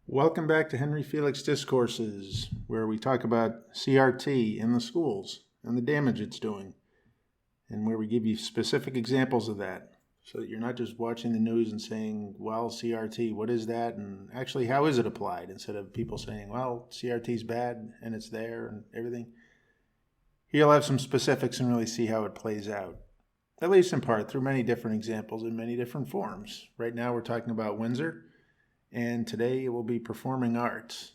Welcome back to Henry Felix Discourses, where we talk about CRT in the schools and the damage it's doing, and where we give you specific examples of that, so that you're not just watching the news and saying, well, CRT, what is that? And actually, how is it applied? Instead of people saying, well, CRT's bad and it's there and everything. Here you'll have some specifics and really see how it plays out, at least in part, through many different examples in many different forms. Right now we're talking about Winsor. And today it will be performing arts.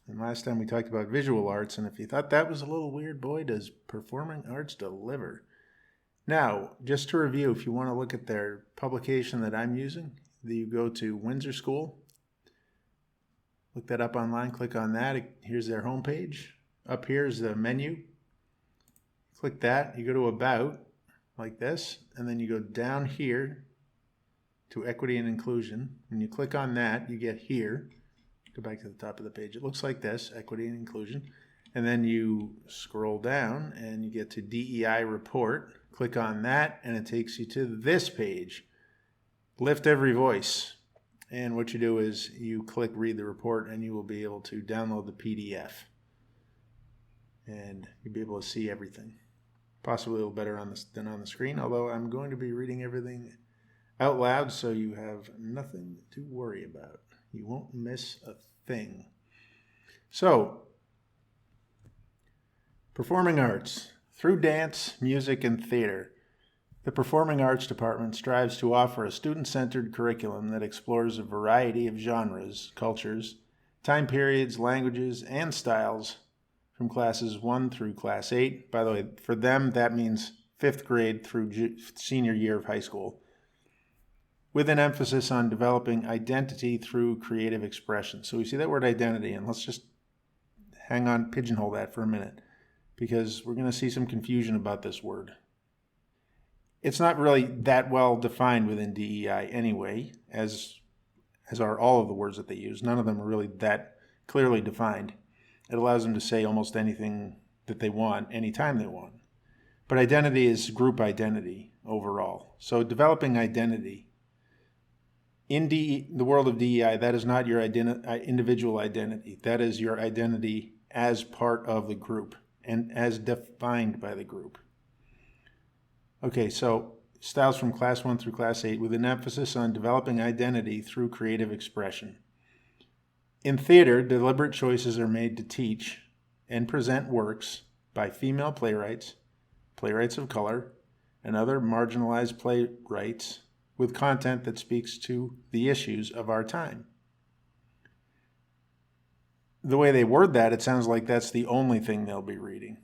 And last time we talked about visual arts, and if you thought that was a little weird, boy, does performing arts deliver. Now, just to review, if you want to look at their publication that I'm using, you go to Winsor School, look that up online, click on that. Here's their homepage. Up here is the menu. Click that, you go to About, like this, and then you go down here to Equity and Inclusion. When you click on that, you get here. Go back to the top of the page. It looks like this, Equity and Inclusion. And then you scroll down and you get to DEI Report. Click on that and it takes you to this page. Lift Every Voice. And what you do is you click Read the Report and you will be able to download the PDF. And you'll be able to see everything. Possibly a little better than on the screen, although I'm going to be reading everything out loud, so you have nothing to worry about. You won't miss a thing. So, performing arts. Through dance, music, and theater, the Performing Arts Department strives to offer a student-centered curriculum that explores a variety of genres, cultures, time periods, languages, and styles from classes 1 through class 8. By the way, for them, that means 5th grade through senior year of high school, with an emphasis on developing identity through creative expression. So we see that word identity, and let's just hang on, pigeonhole that for a minute, because we're going to see some confusion about this word. It's not really that well defined within DEI anyway, as are all of the words that they use. None of them are really that clearly defined. It allows them to say almost anything that they want, anytime they want. But identity is group identity overall. So developing identity. In the world of DEI, that is not your individual identity. That is your identity as part of the group and as defined by the group. Okay, so styles from class 1 through class 8 with an emphasis on developing identity through creative expression. In theater, deliberate choices are made to teach and present works by female playwrights, playwrights of color, and other marginalized playwrights with content that speaks to the issues of our time. The way they word that, it sounds like that's the only thing they'll be reading.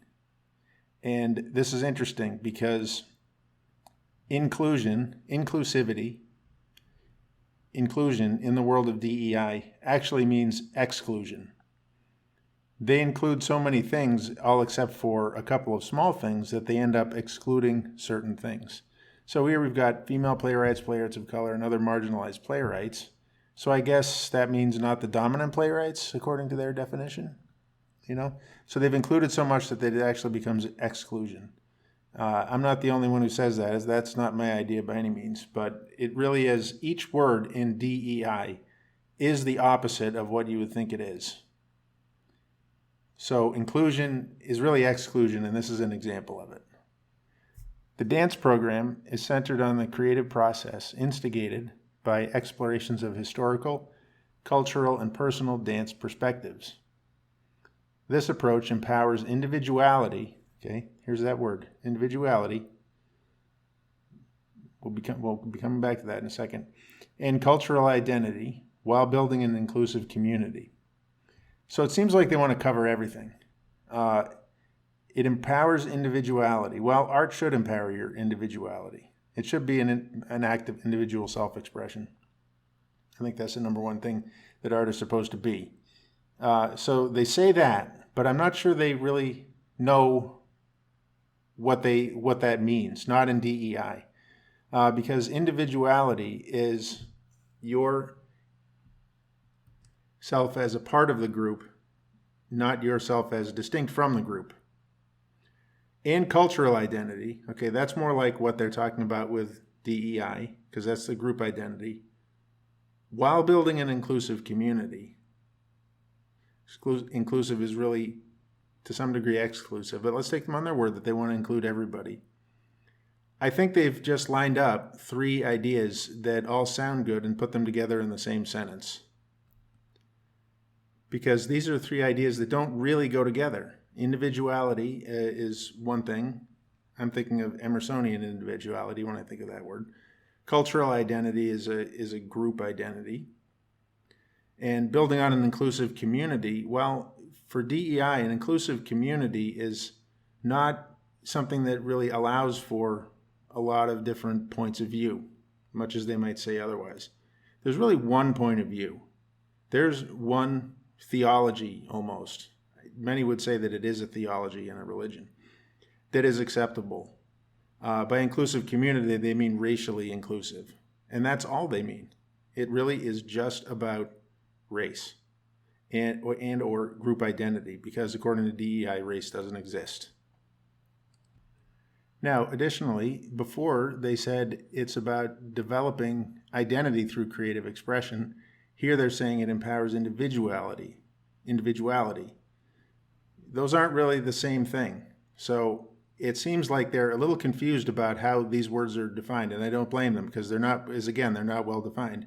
And this is interesting because inclusion in the world of DEI actually means exclusion. They include so many things, all except for a couple of small things, that they end up excluding certain things. So here we've got female playwrights, playwrights of color, and other marginalized playwrights. So I guess that means not the dominant playwrights, according to their definition. So they've included so much that it actually becomes exclusion. I'm not the only one who says that, as that's not my idea by any means, but it really is, each word in DEI is the opposite of what you would think it is. So inclusion is really exclusion, and this is an example of it. The dance program is centered on the creative process instigated by explorations of historical, cultural, and personal dance perspectives. This approach empowers individuality. Okay, here's that word, individuality. We'll be coming back to that in a second. And cultural identity while building an inclusive community. So it seems like they want to cover everything. It empowers individuality. Well, art should empower your individuality. It should be an act of individual self-expression. I think that's the number one thing that art is supposed to be. So they say that, but I'm not sure they really know what that means, not in DEI. Because individuality is your self as a part of the group, not yourself as distinct from the group. And cultural identity, okay, that's more like what they're talking about with DEI, because that's the group identity. while building an inclusive community. Inclusive is really, to some degree, exclusive, but let's take them on their word that they want to include everybody. I think they've just lined up 3 ideas that all sound good and put them together in the same sentence. Because these are 3 ideas that don't really go together. Individuality is one thing. I'm thinking of Emersonian individuality when I think of that word. Cultural identity is a group identity. And building on an inclusive community, well, for DEI, an inclusive community is not something that really allows for a lot of different points of view, much as they might say otherwise. There's really one point of view. There's one theology almost. Many would say that it is a theology and a religion that is acceptable. By inclusive community, they mean racially inclusive. And that's all they mean. It really is just about race and or group identity, because according to DEI, race doesn't exist. Now, additionally, before they said it's about developing identity through creative expression. Here they're saying it empowers individuality. Those aren't really the same thing. So it seems like they're a little confused about how these words are defined, and I don't blame them, because they're not well defined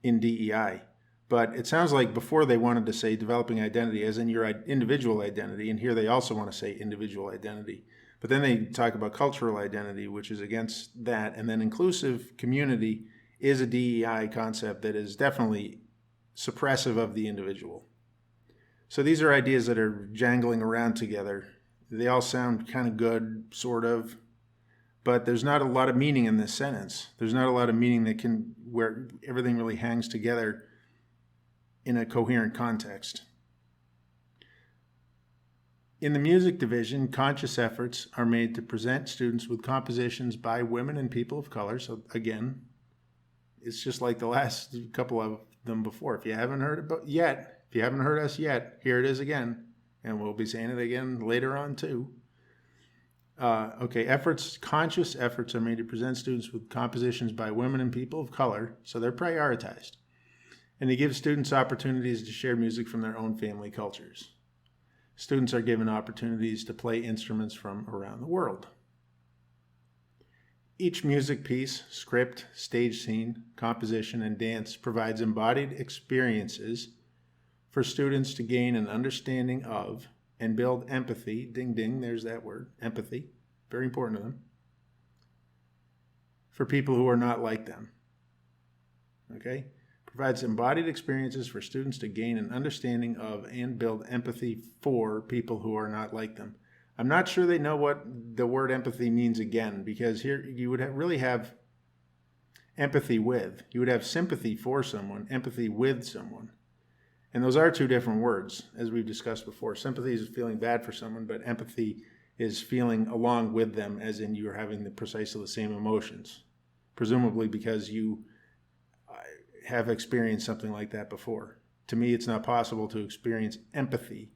in DEI. But it sounds like before they wanted to say developing identity as in your individual identity, and here they also want to say individual identity. But then they talk about cultural identity, which is against that, and then inclusive community is a DEI concept that is definitely suppressive of the individual. So these are ideas that are jangling around together. They all sound kind of good, sort of, but there's not a lot of meaning in this sentence. There's not a lot of meaning where everything really hangs together in a coherent context. In the music division, conscious efforts are made to present students with compositions by women and people of color. So again, it's just like the last couple of them before. If you haven't heard us yet, here it is again. And we'll be saying it again later on too. Conscious efforts are made to present students with compositions by women and people of color, so they're prioritized. And to give students opportunities to share music from their own family cultures. Students are given opportunities to play instruments from around the world. Each music piece, script, stage scene, composition, and dance provides embodied experiences for students to gain an understanding of and build empathy. Ding, ding, there's that word, empathy. Very important to them. For people who are not like them. Okay? Provides embodied experiences for students to gain an understanding of and build empathy for people who are not like them. I'm not sure they know what the word empathy means again, because here you would really have empathy with. You would have sympathy for someone, empathy with someone. And those are 2 different words, as we've discussed before. Sympathy is feeling bad for someone, but empathy is feeling along with them, as in you're having precisely the same emotions, presumably because you have experienced something like that before. To me, it's not possible to experience empathy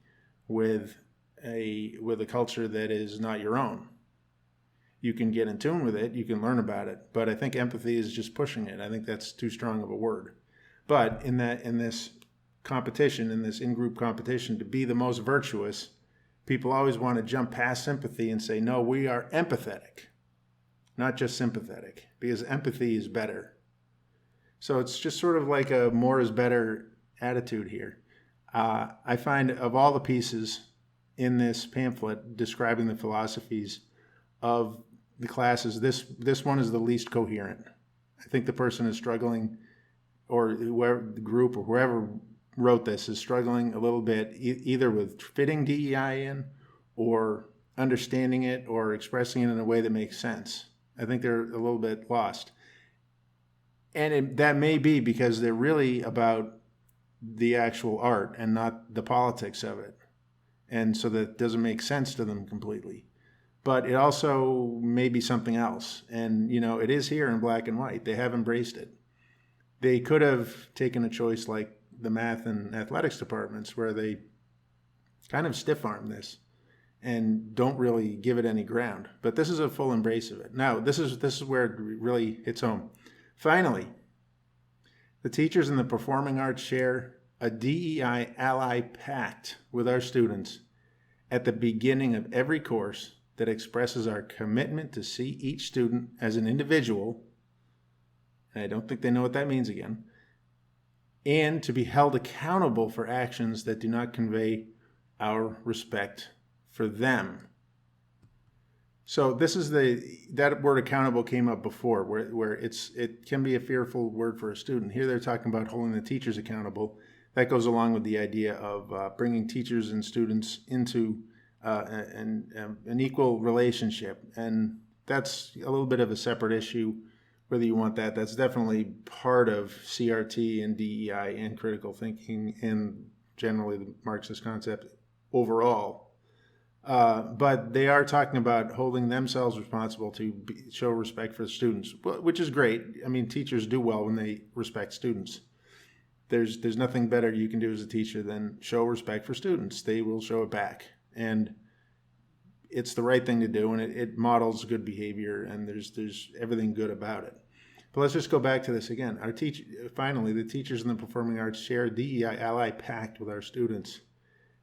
with a culture that is not your own. You can get in tune with it, you can learn about it, but I think empathy is just pushing it. I think that's too strong of a word. But in this competition, in this in-group competition, to be the most virtuous, people always want to jump past sympathy and say, no, we are empathetic, not just sympathetic, because empathy is better. So it's just sort of like a more is better attitude here. I find of all the pieces in this pamphlet describing the philosophies of the classes, this one is the least coherent. I think the person is struggling, or whoever the group or whoever wrote this is struggling a little bit either with fitting DEI in or understanding it or expressing it in a way that makes sense. I think they're a little bit lost. And that may be because they're really about the actual art and not the politics of it. And so that doesn't make sense to them completely. But it also may be something else. And, it is here in black and white. They have embraced it. They could have taken a choice like the math and athletics departments, where they kind of stiff-arm this and don't really give it any ground. But this is a full embrace of it. Now, this is where it really hits home. Finally, the teachers in the performing arts share a DEI Ally Pact with our students at the beginning of every course that expresses our commitment to see each student as an individual, and I don't think they know what that means again, and to be held accountable for actions that do not convey our respect for them. So this is that word accountable came up before, where it can be a fearful word for a student. Here they're talking about holding the teachers accountable. That goes along with the idea of bringing teachers and students into an equal relationship. And that's a little bit of a separate issue, whether you want that. That's definitely part of CRT and DEI and critical thinking and generally the Marxist concept overall. But they are talking about holding themselves responsible to show respect for the students, which is great. I mean, teachers do well when they respect students. There's nothing better you can do as a teacher than show respect for students. They will show it back. And it's the right thing to do, and it models good behavior, and there's everything good about it. But let's just go back to this again. Finally, the teachers in the performing arts share a DEI Ally Pact with our students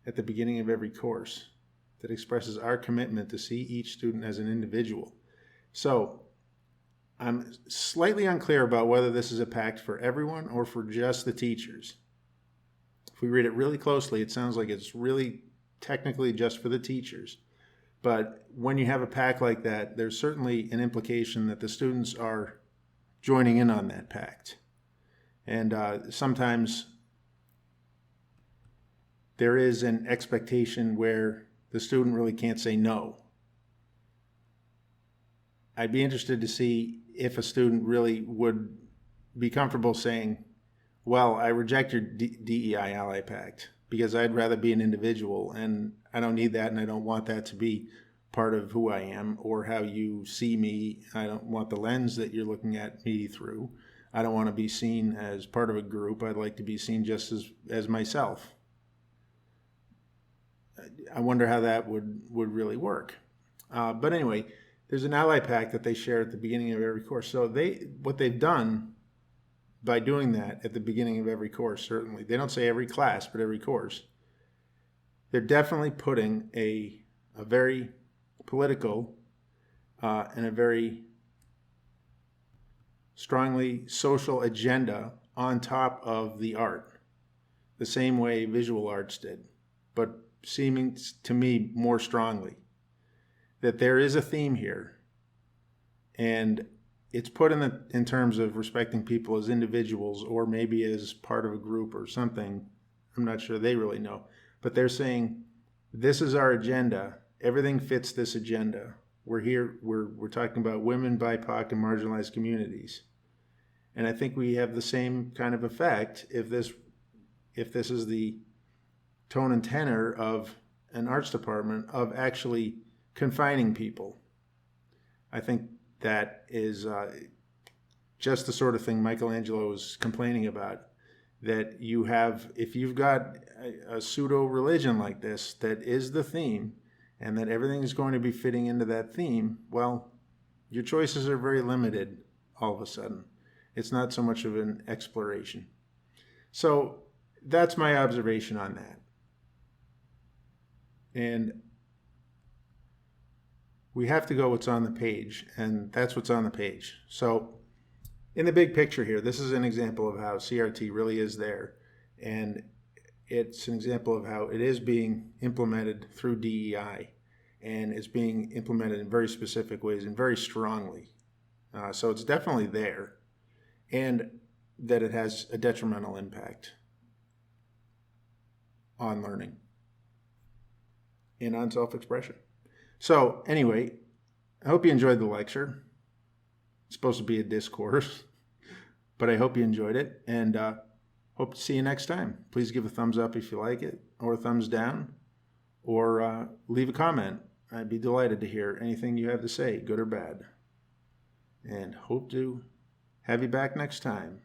at the beginning of every course that expresses our commitment to see each student as an individual. So I'm slightly unclear about whether this is a pact for everyone or for just the teachers. If we read it really closely, it sounds like it's really technically just for the teachers. But when you have a pact like that, there's certainly an implication that the students are joining in on that pact. And sometimes there is an expectation where the student really can't say no. I'd be interested to see if a student really would be comfortable saying, well, I reject your DEI Ally Pact because I'd rather be an individual, and I don't need that, and I don't want that to be part of who I am or how you see me. I don't want the lens that you're looking at me through. I don't want to be seen as part of a group. I'd like to be seen just as myself. I wonder how that would really work. But anyway, there's an Ally Pact that they share at the beginning of every course. So what they've done by doing that at the beginning of every course, certainly, they don't say every class, but every course, they're definitely putting a very political and a very strongly social agenda on top of the art, the same way visual arts did, but seeming to me more strongly that there is a theme here, and it's put in terms of respecting people as individuals or maybe as part of a group or something. I'm not sure they really know, but they're saying this is our agenda. Everything fits this agenda. We're here. We're talking about women, BIPOC, and marginalized communities, and I think we have the same kind of effect if this is the tone and tenor of an arts department of actually confining people. I think that is just the sort of thing Michelangelo was complaining about, that you have, if you've got a pseudo religion like this that is the theme and that everything is going to be fitting into that theme, well, your choices are very limited all of a sudden. It's not so much of an exploration. So that's my observation on that. And we have to go what's on the page, and that's what's on the page. So in the big picture here, this is an example of how CRT really is there, and it's an example of how it is being implemented through DEI, and it's being implemented in very specific ways and very strongly. So it's definitely there, and that it has a detrimental impact on learning and on self-expression. So anyway, I hope you enjoyed the lecture. It's supposed to be a discourse, but I hope you enjoyed it, and hope to see you next time. Please give a thumbs up if you like it, or a thumbs down, or leave a comment. I'd be delighted to hear anything you have to say, good or bad. And hope to have you back next time.